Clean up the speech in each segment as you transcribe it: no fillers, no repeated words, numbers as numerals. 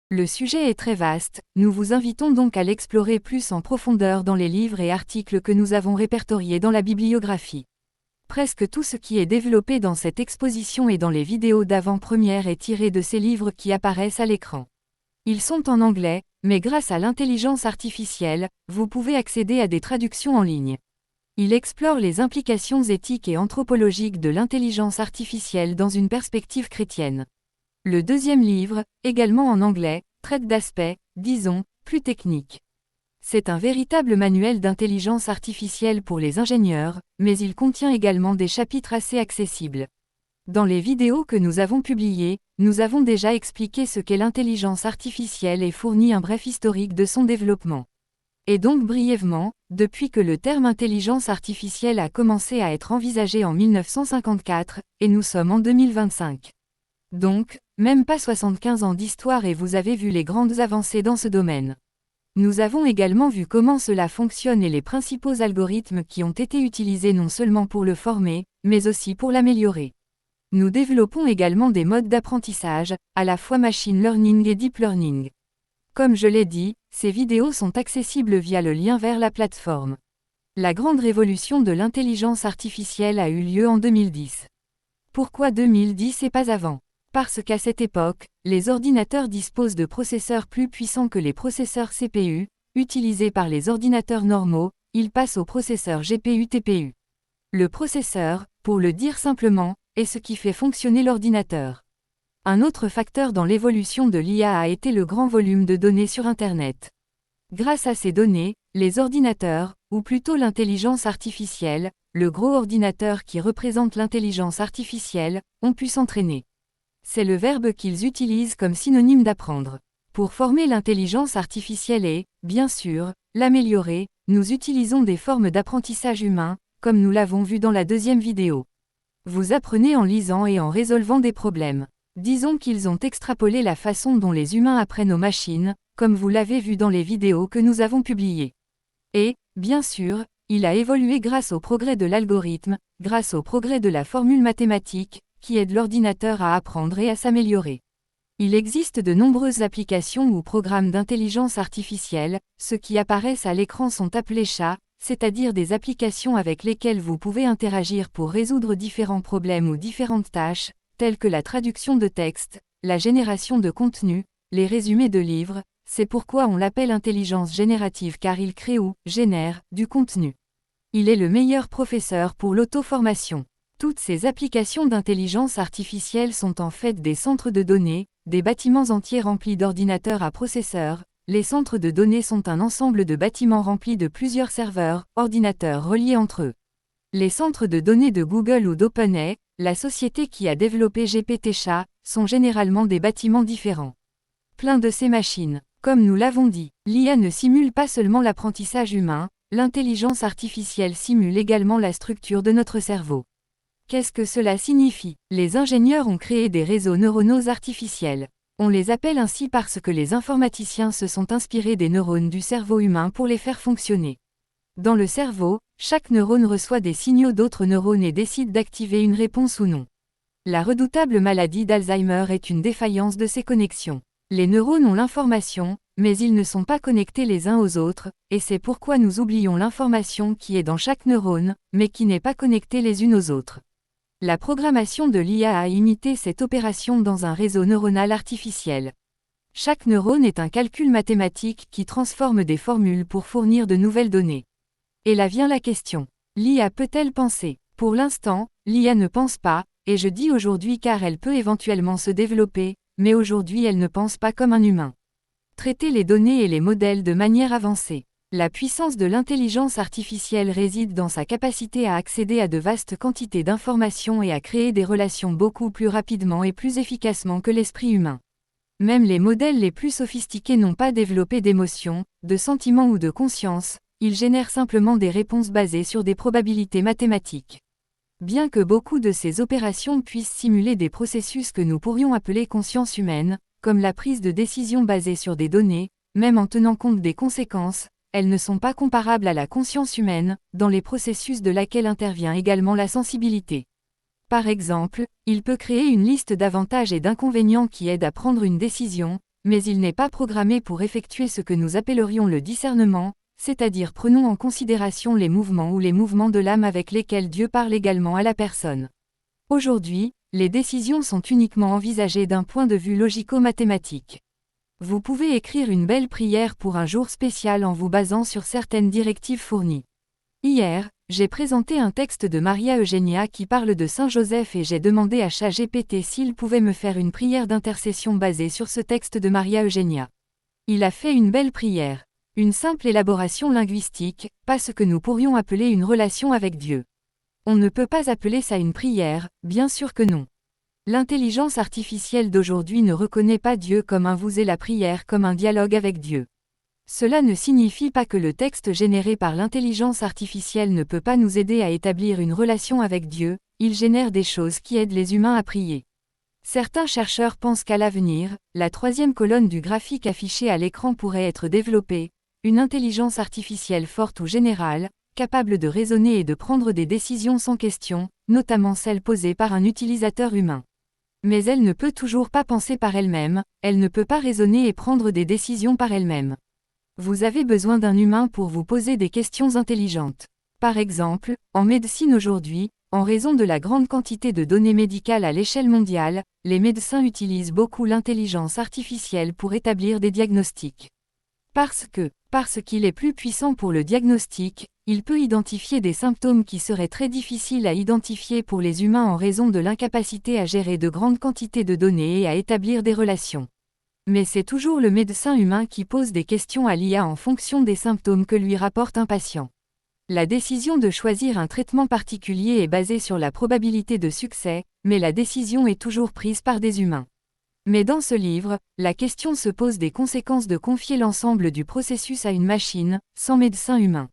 Le sujet est très vaste, nous vous invitons donc à l'explorer plus en profondeur dans les livres et articles que nous avons répertoriés dans la bibliographie. Presque tout ce qui est développé dans cette exposition et dans les vidéos d'avant-première est tiré de ces livres qui apparaissent à l'écran. Ils sont en anglais, mais grâce à l'intelligence artificielle, vous pouvez accéder à des traductions en ligne. Il explore les implications éthiques et anthropologiques de l'intelligence artificielle dans une perspective chrétienne. Le deuxième livre, également en anglais, traite d'aspects, disons, plus techniques. C'est un véritable manuel d'intelligence artificielle pour les ingénieurs, mais il contient également des chapitres assez accessibles. Dans les vidéos que nous avons publiées, nous avons déjà expliqué ce qu'est l'intelligence artificielle et fourni un bref historique de son développement. Et donc brièvement, depuis que le terme intelligence artificielle a commencé à être envisagé en 1954, et nous sommes en 2025. Donc, même pas 75 ans d'histoire et vous avez vu les grandes avancées dans ce domaine. Nous avons également vu comment cela fonctionne et les principaux algorithmes qui ont été utilisés non seulement pour le former, mais aussi pour l'améliorer. Nous développons également des modes d'apprentissage, à la fois machine learning et deep learning. Comme je l'ai dit, ces vidéos sont accessibles via le lien vers la plateforme. La grande révolution de l'intelligence artificielle a eu lieu en 2010. Pourquoi 2010 et pas avant ? Parce qu'à cette époque, les ordinateurs disposent de processeurs plus puissants que les processeurs CPU, utilisés par les ordinateurs normaux, ils passent au processeur GPU-TPU. Le processeur, pour le dire simplement, est ce qui fait fonctionner l'ordinateur. Un autre facteur dans l'évolution de l'IA a été le grand volume de données sur Internet. Grâce à ces données, les ordinateurs, ou plutôt l'intelligence artificielle, le gros ordinateur qui représente l'intelligence artificielle, ont pu s'entraîner. C'est le verbe qu'ils utilisent comme synonyme d'apprendre. Pour former l'intelligence artificielle et, bien sûr, l'améliorer, nous utilisons des formes d'apprentissage humain, comme nous l'avons vu dans la deuxième vidéo. Vous apprenez en lisant et en résolvant des problèmes. Disons qu'ils ont extrapolé la façon dont les humains apprennent aux machines, comme vous l'avez vu dans les vidéos que nous avons publiées. Et, bien sûr, il a évolué grâce au progrès de l'algorithme, grâce au progrès de la formule mathématique, qui aide l'ordinateur à apprendre et à s'améliorer. Il existe de nombreuses applications ou programmes d'intelligence artificielle, ceux qui apparaissent à l'écran sont appelés chats, c'est-à-dire des applications avec lesquelles vous pouvez interagir pour résoudre différents problèmes ou différentes tâches, telles que la traduction de texte, la génération de contenu, les résumés de livres, c'est pourquoi on l'appelle intelligence générative car il crée ou génère du contenu. Il est le meilleur professeur pour l'auto-formation. Toutes ces applications d'intelligence artificielle sont en fait des centres de données, des bâtiments entiers remplis d'ordinateurs à processeurs. Les centres de données sont un ensemble de bâtiments remplis de plusieurs serveurs, ordinateurs reliés entre eux. Les centres de données de Google ou d'OpenAI, la société qui a développé GPT-Chat, sont généralement des bâtiments différents. Plein de ces machines. Comme nous l'avons dit, l'IA ne simule pas seulement l'apprentissage humain, l'intelligence artificielle simule également la structure de notre cerveau. Qu'est-ce que cela signifie ? Les ingénieurs ont créé des réseaux neuronaux artificiels. On les appelle ainsi parce que les informaticiens se sont inspirés des neurones du cerveau humain pour les faire fonctionner. Dans le cerveau, chaque neurone reçoit des signaux d'autres neurones et décide d'activer une réponse ou non. La redoutable maladie d'Alzheimer est une défaillance de ces connexions. Les neurones ont l'information, mais ils ne sont pas connectés les uns aux autres, et c'est pourquoi nous oublions l'information qui est dans chaque neurone, mais qui n'est pas connectée les unes aux autres. La programmation de l'IA a imité cette opération dans un réseau neuronal artificiel. Chaque neurone est un calcul mathématique qui transforme des formules pour fournir de nouvelles données. Et là vient la question. L'IA peut-elle penser ? Pour l'instant, l'IA ne pense pas, et je dis aujourd'hui car elle peut éventuellement se développer, mais aujourd'hui elle ne pense pas comme un humain. Traiter les données et les modèles de manière avancée. La puissance de l'intelligence artificielle réside dans sa capacité à accéder à de vastes quantités d'informations et à créer des relations beaucoup plus rapidement et plus efficacement que l'esprit humain. Même les modèles les plus sophistiqués n'ont pas développé d'émotions, de sentiments ou de conscience, ils génèrent simplement des réponses basées sur des probabilités mathématiques. Bien que beaucoup de ces opérations puissent simuler des processus que nous pourrions appeler conscience humaine, comme la prise de décision basée sur des données, même en tenant compte des conséquences, elles ne sont pas comparables à la conscience humaine, dans les processus de laquelle intervient également la sensibilité. Par exemple, il peut créer une liste d'avantages et d'inconvénients qui aident à prendre une décision, mais il n'est pas programmé pour effectuer ce que nous appellerions le discernement, c'est-à-dire prenons en considération les mouvements ou les mouvements de l'âme avec lesquels Dieu parle également à la personne. Aujourd'hui, les décisions sont uniquement envisagées d'un point de vue logico-mathématique. Vous pouvez écrire une belle prière pour un jour spécial en vous basant sur certaines directives fournies. Hier, j'ai présenté un texte de Maria Eugenia qui parle de Saint Joseph et j'ai demandé à ChatGPT s'il pouvait me faire une prière d'intercession basée sur ce texte de Maria Eugenia. Il a fait une belle prière. Une simple élaboration linguistique, pas ce que nous pourrions appeler une relation avec Dieu. On ne peut pas appeler ça une prière, bien sûr que non. L'intelligence artificielle d'aujourd'hui ne reconnaît pas Dieu comme un vous et la prière comme un dialogue avec Dieu. Cela ne signifie pas que le texte généré par l'intelligence artificielle ne peut pas nous aider à établir une relation avec Dieu, il génère des choses qui aident les humains à prier. Certains chercheurs pensent qu'à l'avenir, la troisième colonne du graphique affiché à l'écran pourrait être développée, une intelligence artificielle forte ou générale, capable de raisonner et de prendre des décisions sans question, notamment celles posées par un utilisateur humain. Mais elle ne peut toujours pas penser par elle-même, elle ne peut pas raisonner et prendre des décisions par elle-même. Vous avez besoin d'un humain pour vous poser des questions intelligentes. Par exemple, en médecine aujourd'hui, en raison de la grande quantité de données médicales à l'échelle mondiale, les médecins utilisent beaucoup l'intelligence artificielle pour établir des diagnostics. Parce qu'il est plus puissant pour le diagnostic, il peut identifier des symptômes qui seraient très difficiles à identifier pour les humains en raison de l'incapacité à gérer de grandes quantités de données et à établir des relations. Mais c'est toujours le médecin humain qui pose des questions à l'IA en fonction des symptômes que lui rapporte un patient. La décision de choisir un traitement particulier est basée sur la probabilité de succès, mais la décision est toujours prise par des humains. Mais dans ce livre, la question se pose des conséquences de confier l'ensemble du processus à une machine, sans médecin humain.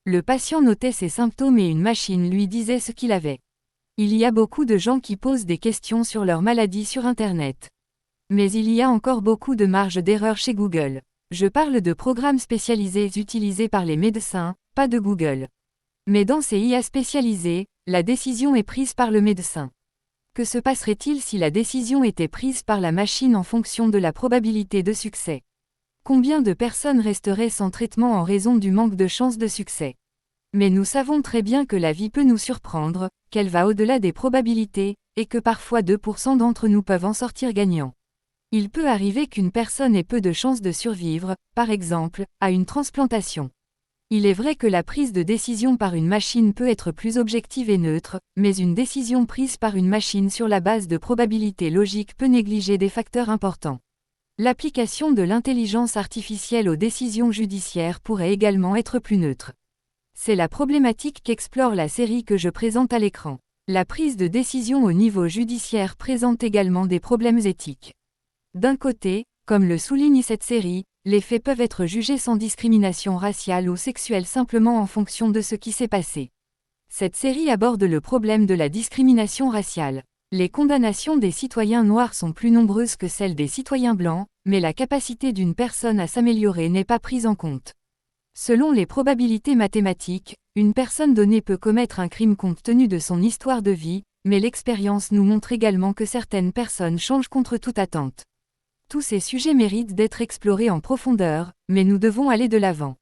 Le patient notait ses symptômes et une machine lui disait ce qu'il avait. Il y a beaucoup de gens qui posent des questions sur leur maladie sur Internet. Mais il y a encore beaucoup de marge d'erreur chez Google. Je parle de programmes spécialisés utilisés par les médecins, pas de Google. Mais dans ces IA spécialisés, la décision est prise par le médecin. Que se passerait-il si la décision était prise par la machine en fonction de la probabilité de succès? Combien de personnes resteraient sans traitement en raison du manque de chances de succès? Mais nous savons très bien que la vie peut nous surprendre, qu'elle va au-delà des probabilités, et que parfois 2% d'entre nous peuvent en sortir gagnants. Il peut arriver qu'une personne ait peu de chances de survivre, par exemple, à une transplantation. Il est vrai que la prise de décision par une machine peut être plus objective et neutre, mais une décision prise par une machine sur la base de probabilités logiques peut négliger des facteurs importants. L'application de l'intelligence artificielle aux décisions judiciaires pourrait également être plus neutre. C'est la problématique qu'explore la série que je présente à l'écran. La prise de décision au niveau judiciaire présente également des problèmes éthiques. D'un côté, comme le souligne cette série, les faits peuvent être jugés sans discrimination raciale ou sexuelle simplement en fonction de ce qui s'est passé. Cette série aborde le problème de la discrimination raciale. Les condamnations des citoyens noirs sont plus nombreuses que celles des citoyens blancs, mais la capacité d'une personne à s'améliorer n'est pas prise en compte. Selon les probabilités mathématiques, une personne donnée peut commettre un crime compte tenu de son histoire de vie, mais l'expérience nous montre également que certaines personnes changent contre toute attente. Tous ces sujets méritent d'être explorés en profondeur, mais nous devons aller de l'avant.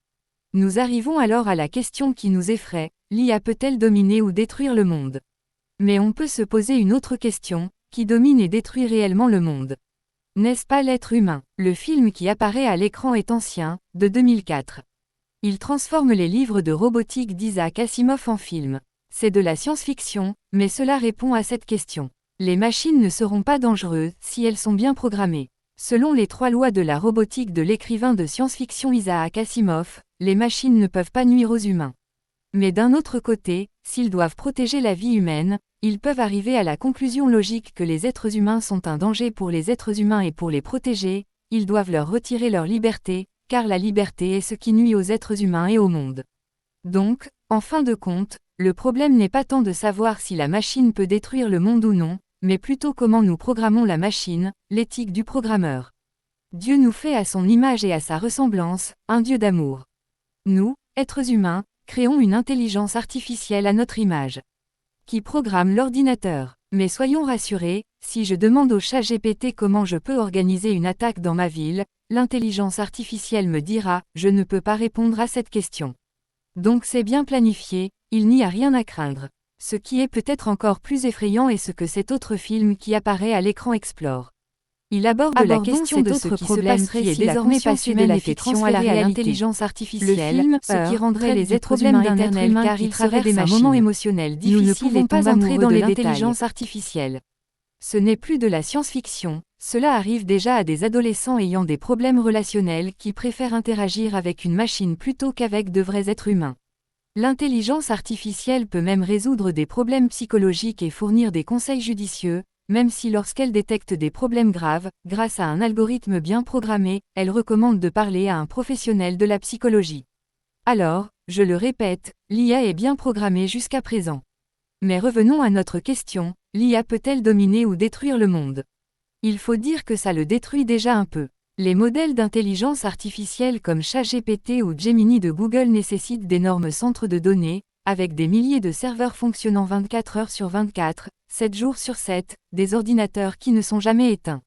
Nous arrivons alors à la question qui nous effraie, l'IA peut-elle dominer ou détruire le monde? Mais on peut se poser une autre question, qui domine et détruit réellement le monde? N'est-ce pas l'être humain? Le film qui apparaît à l'écran est ancien, de 2004. Il transforme les livres de robotique d'Isaac Asimov en film. C'est de la science-fiction, mais cela répond à cette question. Les machines ne seront pas dangereuses si elles sont bien programmées. Selon les 3 lois de la robotique de l'écrivain de science-fiction Isaac Asimov, les machines ne peuvent pas nuire aux humains. Mais d'un autre côté, s'ils doivent protéger la vie humaine, ils peuvent arriver à la conclusion logique que les êtres humains sont un danger pour les êtres humains et pour les protéger, ils doivent leur retirer leur liberté, car la liberté est ce qui nuit aux êtres humains et au monde. Donc, en fin de compte, le problème n'est pas tant de savoir si la machine peut détruire le monde ou non, mais plutôt comment nous programmons la machine, l'éthique du programmeur. Dieu nous fait à son image et à sa ressemblance, un Dieu d'amour. Nous, êtres humains, créons une intelligence artificielle à notre image. qui programme l'ordinateur. Mais soyons rassurés, si je demande au ChatGPT comment je peux organiser une attaque dans ma ville, l'intelligence artificielle me dira « Je ne peux pas répondre à cette question ». Donc c'est bien planifié, il n'y a rien à craindre. Ce qui est peut-être encore plus effrayant est ce que cet autre film qui apparaît à l'écran explore. Il aborde la question de ce qui se passerait si désormais passé de la fiction à la l'intelligence artificielle, Le film ce qui rendrait les êtres problèmes humains éternels car ils seraient des moments émotionnels difficiles. Nous ne pouvons pas entrer dans les l'intelligence artificielle. Ce n'est plus de la science-fiction, cela arrive déjà à des adolescents ayant des problèmes relationnels qui préfèrent interagir avec une machine plutôt qu'avec de vrais êtres humains. L'intelligence artificielle peut même résoudre des problèmes psychologiques et fournir des conseils judicieux, même si lorsqu'elle détecte des problèmes graves, grâce à un algorithme bien programmé, elle recommande de parler à un professionnel de la psychologie. Alors, je le répète, l'IA est bien programmée jusqu'à présent. Mais revenons à notre question, l'IA peut-elle dominer ou détruire le monde? Il faut dire que ça le détruit déjà un peu. Les modèles d'intelligence artificielle comme ChatGPT ou Gemini de Google nécessitent d'énormes centres de données, avec des milliers de serveurs fonctionnant 24 heures sur 24, 7 jours sur 7, des ordinateurs qui ne sont jamais éteints.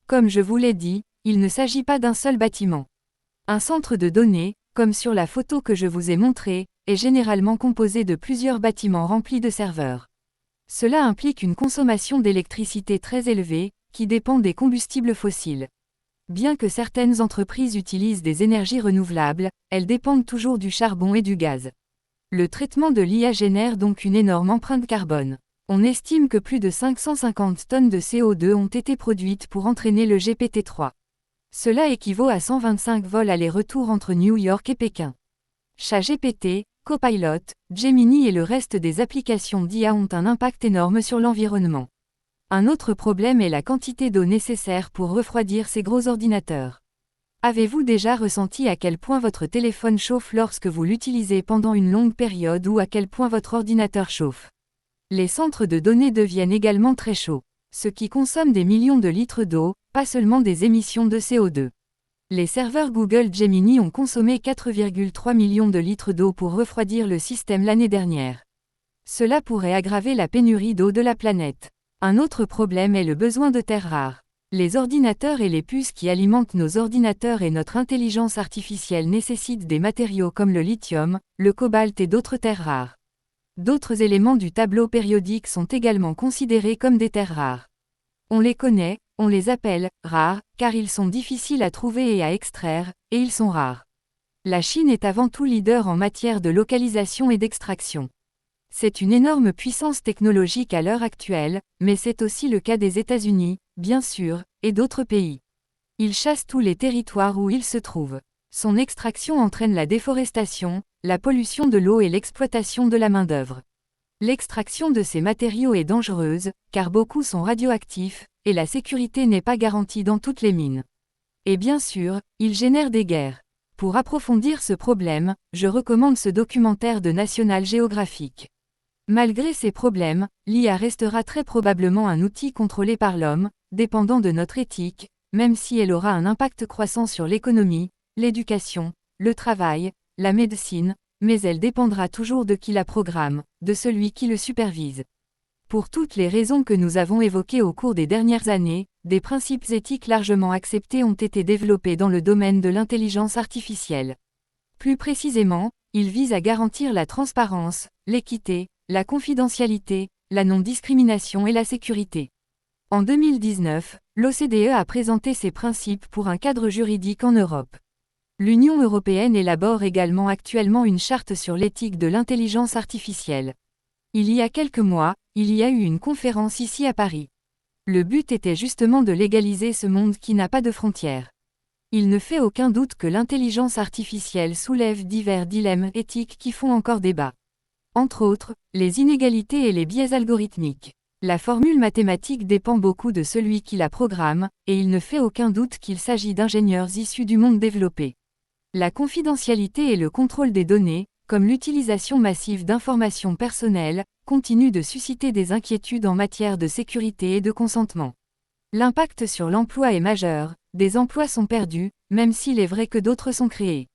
Comme je vous l'ai dit, il ne s'agit pas d'un seul bâtiment. Un centre de données, comme sur la photo que je vous ai montrée, est généralement composé de plusieurs bâtiments remplis de serveurs. Cela implique une consommation d'électricité très élevée, qui dépend des combustibles fossiles. Bien que certaines entreprises utilisent des énergies renouvelables, elles dépendent toujours du charbon et du gaz. Le traitement de l'IA génère donc une énorme empreinte carbone. On estime que plus de 550 tonnes de CO2 ont été produites pour entraîner le GPT-3. Cela équivaut à 125 vols aller-retour entre New York et Pékin. ChatGPT, Copilot, Gemini et le reste des applications d'IA ont un impact énorme sur l'environnement. Un autre problème est la quantité d'eau nécessaire pour refroidir ces gros ordinateurs. Avez-vous déjà ressenti à quel point votre téléphone chauffe lorsque vous l'utilisez pendant une longue période ou à quel point votre ordinateur chauffe? Les centres de données deviennent également très chauds, ce qui consomme des millions de litres d'eau, pas seulement des émissions de CO2. Les serveurs Google Gemini ont consommé 4,3 millions de litres d'eau pour refroidir le système l'année dernière. Cela pourrait aggraver la pénurie d'eau de la planète. Un autre problème est le besoin de terres rares. Les ordinateurs et les puces qui alimentent nos ordinateurs et notre intelligence artificielle nécessitent des matériaux comme le lithium, le cobalt et d'autres terres rares. D'autres éléments du tableau périodique sont également considérés comme des terres rares. On les connaît, on les appelle rares, car ils sont difficiles à trouver et à extraire, et ils sont rares. La Chine est avant tout leader en matière de localisation et d'extraction. C'est une énorme puissance technologique à l'heure actuelle, mais c'est aussi le cas des États-Unis, bien sûr, et d'autres pays. Il chasse tous les territoires où il se trouve. Son extraction entraîne la déforestation, la pollution de l'eau et l'exploitation de la main-d'œuvre. L'extraction de ces matériaux est dangereuse, car beaucoup sont radioactifs, et la sécurité n'est pas garantie dans toutes les mines. Et bien sûr, il génère des guerres. Pour approfondir ce problème, je recommande ce documentaire de National Geographic. Malgré ces problèmes, l'IA restera très probablement un outil contrôlé par l'homme, dépendant de notre éthique, même si elle aura un impact croissant sur l'économie, l'éducation, le travail, la médecine, mais elle dépendra toujours de qui la programme, de celui qui le supervise. Pour toutes les raisons que nous avons évoquées au cours des dernières années, des principes éthiques largement acceptés ont été développés dans le domaine de l'intelligence artificielle. Plus précisément, ils visent à garantir la transparence, l'équité, la confidentialité, la non-discrimination et la sécurité. En 2019, l'OCDE a présenté ces principes pour un cadre juridique en Europe. L'Union européenne élabore également actuellement une charte sur l'éthique de l'intelligence artificielle. Il y a quelques mois, il y a eu une conférence ici à Paris. Le but était justement de légaliser ce monde qui n'a pas de frontières. Il ne fait aucun doute que l'intelligence artificielle soulève divers dilemmes éthiques qui font encore débat. Entre autres, les inégalités et les biais algorithmiques. La formule mathématique dépend beaucoup de celui qui la programme, et il ne fait aucun doute qu'il s'agit d'ingénieurs issus du monde développé. La confidentialité et le contrôle des données, comme l'utilisation massive d'informations personnelles, continuent de susciter des inquiétudes en matière de sécurité et de consentement. L'impact sur l'emploi est majeur, des emplois sont perdus, même s'il est vrai que d'autres sont créés.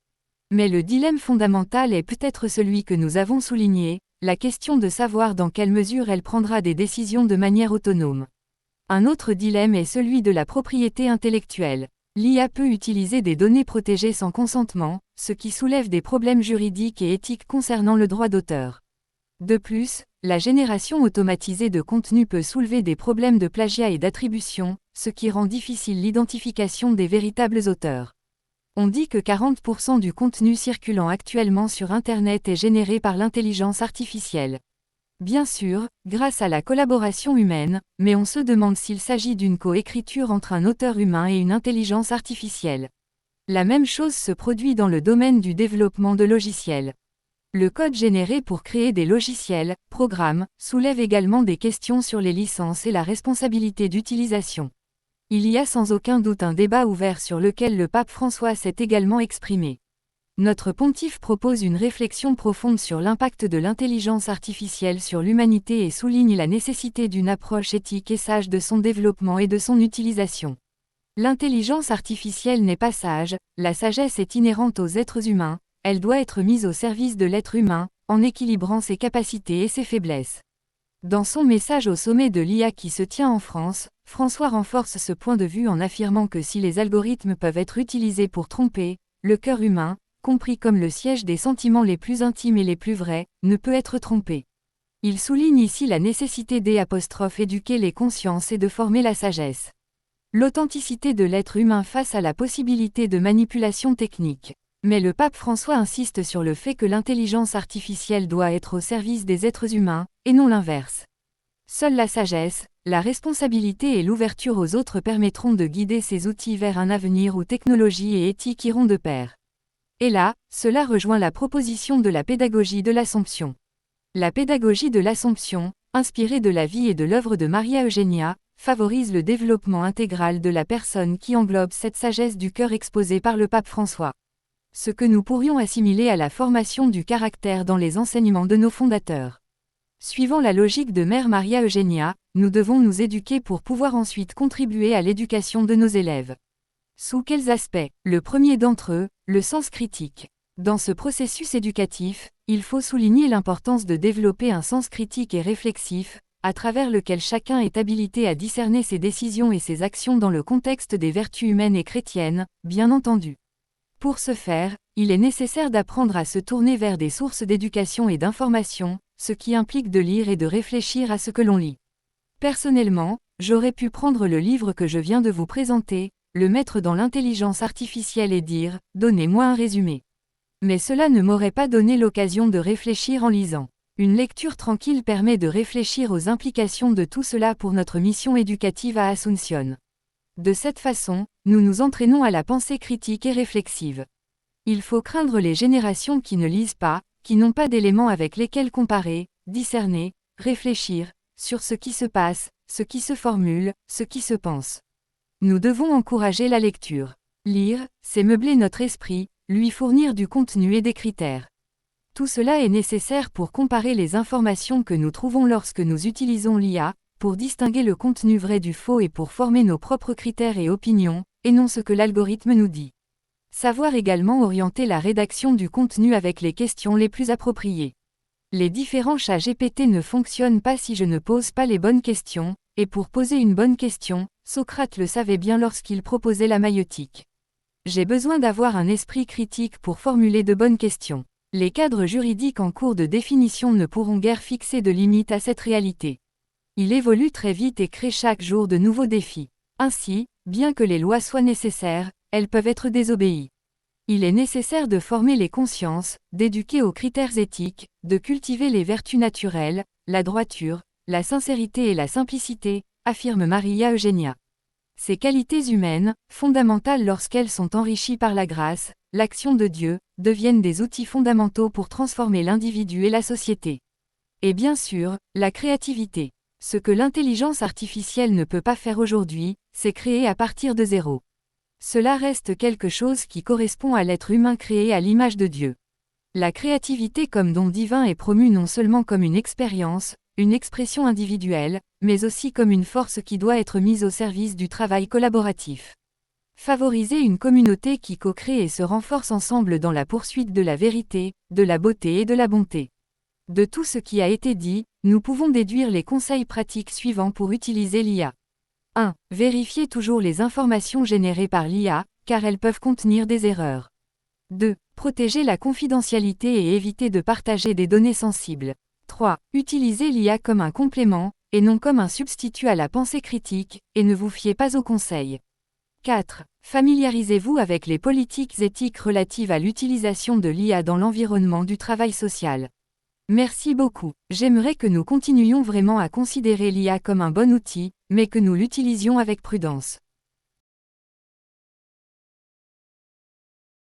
Mais le dilemme fondamental est peut-être celui que nous avons souligné, la question de savoir dans quelle mesure elle prendra des décisions de manière autonome. Un autre dilemme est celui de la propriété intellectuelle. L'IA peut utiliser des données protégées sans consentement, ce qui soulève des problèmes juridiques et éthiques concernant le droit d'auteur. De plus, la génération automatisée de contenu peut soulever des problèmes de plagiat et d'attribution, ce qui rend difficile l'identification des véritables auteurs. On dit que 40% du contenu circulant actuellement sur Internet est généré par l'intelligence artificielle. Bien sûr, grâce à la collaboration humaine, mais on se demande s'il s'agit d'une coécriture entre un auteur humain et une intelligence artificielle. La même chose se produit dans le domaine du développement de logiciels. Le code généré pour créer des logiciels, programmes, soulève également des questions sur les licences et la responsabilité d'utilisation. Il y a sans aucun doute un débat ouvert sur lequel le pape François s'est également exprimé. Notre pontife propose une réflexion profonde sur l'impact de l'intelligence artificielle sur l'humanité et souligne la nécessité d'une approche éthique et sage de son développement et de son utilisation. L'intelligence artificielle n'est pas sage, la sagesse est inhérente aux êtres humains, elle doit être mise au service de l'être humain, en équilibrant ses capacités et ses faiblesses. Dans son message au sommet de l'IA qui se tient en France, François renforce ce point de vue en affirmant que si les algorithmes peuvent être utilisés pour tromper, le cœur humain, compris comme le siège des sentiments les plus intimes et les plus vrais, ne peut être trompé. Il souligne ici la nécessité d'éduquer les consciences et de former la sagesse. L'authenticité de l'être humain face à la possibilité de manipulation technique. Mais le pape François insiste sur le fait que l'intelligence artificielle doit être au service des êtres humains, et non l'inverse. Seule la sagesse, la responsabilité et l'ouverture aux autres permettront de guider ces outils vers un avenir où technologie et éthique iront de pair. Et là, cela rejoint la proposition de la pédagogie de l'Assomption. La pédagogie de l'Assomption, inspirée de la vie et de l'œuvre de Maria Eugenia, favorise le développement intégral de la personne qui englobe cette sagesse du cœur exposée par le pape François. Ce que nous pourrions assimiler à la formation du caractère dans les enseignements de nos fondateurs. Suivant la logique de Mère Maria Eugenia, nous devons nous éduquer pour pouvoir ensuite contribuer à l'éducation de nos élèves. Sous quels aspects? Le premier d'entre eux, le sens critique. Dans ce processus éducatif, il faut souligner l'importance de développer un sens critique et réflexif, à travers lequel chacun est habilité à discerner ses décisions et ses actions dans le contexte des vertus humaines et chrétiennes, bien entendu. Pour ce faire, il est nécessaire d'apprendre à se tourner vers des sources d'éducation et d'information, ce qui implique de lire et de réfléchir à ce que l'on lit. Personnellement, j'aurais pu prendre le livre que je viens de vous présenter, le mettre dans l'intelligence artificielle et dire « Donnez-moi un résumé ». Mais cela ne m'aurait pas donné l'occasion de réfléchir en lisant. Une lecture tranquille permet de réfléchir aux implications de tout cela pour notre mission éducative à Asunción. De cette façon, nous nous entraînons à la pensée critique et réflexive. Il faut craindre les générations qui ne lisent pas, qui n'ont pas d'éléments avec lesquels comparer, discerner, réfléchir, sur ce qui se passe, ce qui se formule, ce qui se pense. Nous devons encourager la lecture. Lire, c'est meubler notre esprit, lui fournir du contenu et des critères. Tout cela est nécessaire pour comparer les informations que nous trouvons lorsque nous utilisons l'IA, pour distinguer le contenu vrai du faux et pour former nos propres critères et opinions, et non ce que l'algorithme nous dit. Savoir également orienter la rédaction du contenu avec les questions les plus appropriées. Les différents chats GPT ne fonctionnent pas si je ne pose pas les bonnes questions, et pour poser une bonne question, Socrate le savait bien lorsqu'il proposait la maïeutique. J'ai besoin d'avoir un esprit critique pour formuler de bonnes questions. Les cadres juridiques en cours de définition ne pourront guère fixer de limites à cette réalité. Il évolue très vite et crée chaque jour de nouveaux défis. Ainsi, bien que les lois soient nécessaires, elles peuvent être désobéies. Il est nécessaire de former les consciences, d'éduquer aux critères éthiques, de cultiver les vertus naturelles, la droiture, la sincérité et la simplicité, affirme Maria Eugenia. Ces qualités humaines, fondamentales lorsqu'elles sont enrichies par la grâce, l'action de Dieu, deviennent des outils fondamentaux pour transformer l'individu et la société. Et bien sûr, la créativité. Ce que l'intelligence artificielle ne peut pas faire aujourd'hui, c'est créer à partir de zéro. Cela reste quelque chose qui correspond à l'être humain créé à l'image de Dieu. La créativité comme don divin est promue non seulement comme une expérience, une expression individuelle, mais aussi comme une force qui doit être mise au service du travail collaboratif. Favoriser une communauté qui co-crée et se renforce ensemble dans la poursuite de la vérité, de la beauté et de la bonté. De tout ce qui a été dit, nous pouvons déduire les conseils pratiques suivants pour utiliser l'IA. 1. Vérifiez toujours les informations générées par l'IA, car elles peuvent contenir des erreurs. 2. Protégez la confidentialité et évitez de partager des données sensibles. 3. Utilisez l'IA comme un complément, et non comme un substitut à la pensée critique, et ne vous fiez pas aux conseils. 4. Familiarisez-vous avec les politiques éthiques relatives à l'utilisation de l'IA dans l'environnement du travail social. Merci beaucoup. J'aimerais que nous continuions vraiment à considérer l'IA comme un bon outil, mais que nous l'utilisions avec prudence.